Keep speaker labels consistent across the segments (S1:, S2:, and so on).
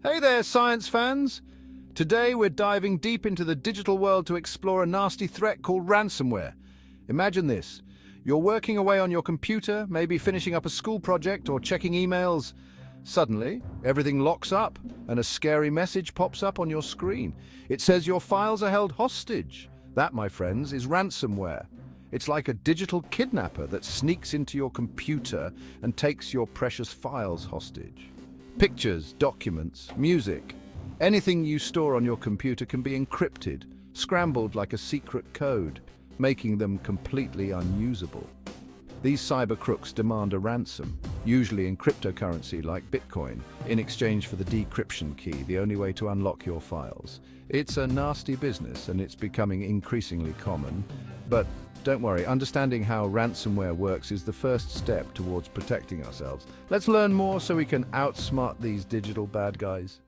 S1: Hey there, science fans! Today we're diving deep into the digital world to explore a nasty threat called ransomware. Imagine this. You're working away on your computer, maybe finishing up a school project or checking emails. Suddenly, everything locks up and a scary message pops up on your screen. It says your files are held hostage. That, my friends, is ransomware. It's like a digital kidnapper that sneaks into your computer and takes your precious files hostage. Pictures, documents, music, anything you store on your computer can be encrypted, scrambled like a secret code, making them completely unusable. These cyber crooks demand a ransom, usually in cryptocurrency like Bitcoin, in exchange for the decryption key, the only way to unlock your files. It's a nasty business and it's becoming increasingly common, but don't worry, understanding how ransomware works is the first step towards protecting ourselves. Let's learn more so we can outsmart these digital bad guys.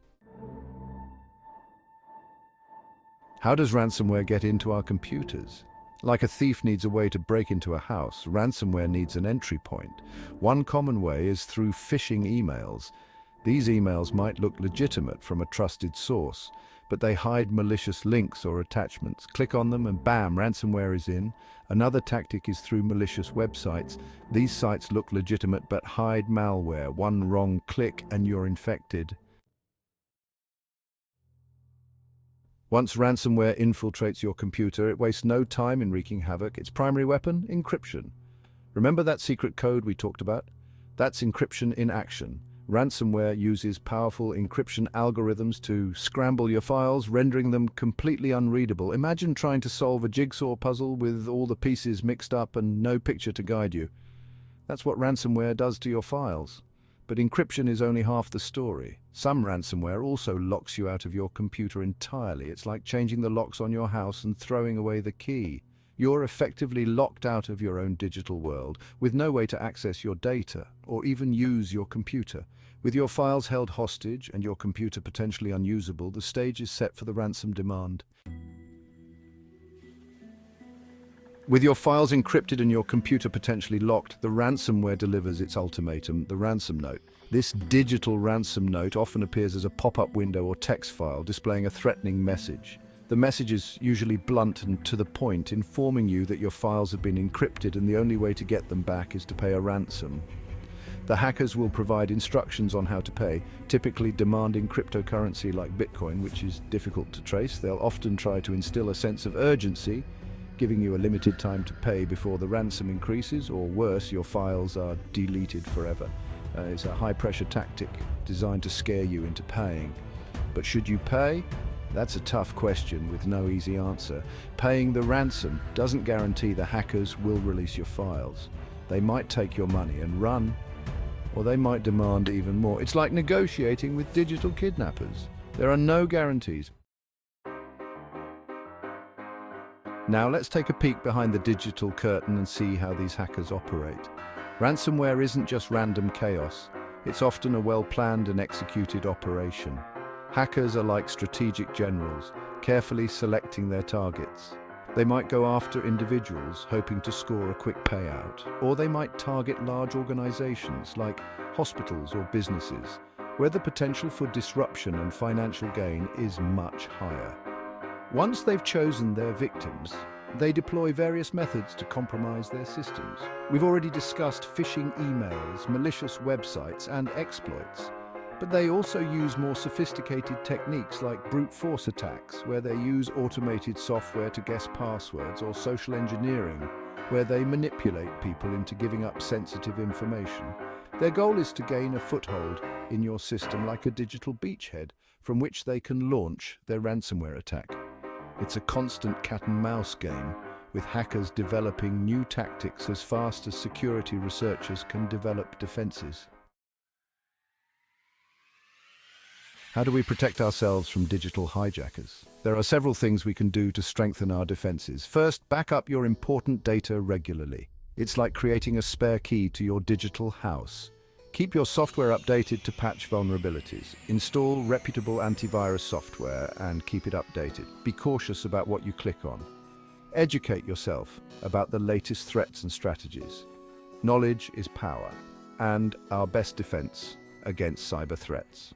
S1: How does ransomware get into our computers? Like a thief needs a way to break into a house, ransomware needs an entry point. One common way is through phishing emails. These emails might look legitimate from a trusted source, but they hide malicious links or attachments. Click on them and bam, ransomware is in. Another tactic is through malicious websites. These sites look legitimate but hide malware. One wrong click and you're infected. Once ransomware infiltrates your computer, it wastes no time in wreaking havoc. Its primary weapon? Encryption. Remember that secret code we talked about? That's encryption in action. Ransomware uses powerful encryption algorithms to scramble your files, rendering them completely unreadable. Imagine trying to solve a jigsaw puzzle with all the pieces mixed up and no picture to guide you. That's what ransomware does to your files. But encryption is only half the story. Some ransomware also locks you out of your computer entirely. It's like changing the locks on your house and throwing away the key. You're effectively locked out of your own digital world, with no way to access your data or even use your computer. With your files held hostage and your computer potentially unusable, the stage is set for the ransom demand. With your files encrypted and your computer potentially locked, the ransomware delivers its ultimatum, the ransom note. This digital ransom note often appears as a pop-up window or text file displaying a threatening message. The message is usually blunt and to the point, informing you that your files have been encrypted and the only way to get them back is to pay a ransom. The hackers will provide instructions on how to pay, typically demanding cryptocurrency like Bitcoin, which is difficult to trace. They'll often try to instill a sense of urgency, giving you a limited time to pay before the ransom increases, or worse, your files are deleted forever. It's a high-pressure tactic designed to scare you into paying. But should you pay? That's a tough question with no easy answer. Paying the ransom doesn't guarantee the hackers will release your files. They might take your money and run, or they might demand even more. It's like negotiating with digital kidnappers. There are no guarantees. Now let's take a peek behind the digital curtain and see how these hackers operate. Ransomware isn't just random chaos. It's often a well-planned and executed operation. Hackers are like strategic generals, carefully selecting their targets. They might go after individuals, hoping to score a quick payout, or they might target large organizations like hospitals or businesses, where the potential for disruption and financial gain is much higher. Once they've chosen their victims, they deploy various methods to compromise their systems. We've already discussed phishing emails, malicious websites, and exploits. But they also use more sophisticated techniques like brute force attacks, where they use automated software to guess passwords, or social engineering, where they manipulate people into giving up sensitive information. Their goal is to gain a foothold in your system like a digital beachhead from which they can launch their ransomware attack. It's a constant cat-and-mouse game, with hackers developing new tactics as fast as security researchers can develop defenses. How do we protect ourselves from digital hijackers? There are several things we can do to strengthen our defenses. First, back up your important data regularly. It's like creating a spare key to your digital house. Keep your software updated to patch vulnerabilities. Install reputable antivirus software and keep it updated. Be cautious about what you click on. Educate yourself about the latest threats and strategies. Knowledge is power, and our best defense against cyber threats.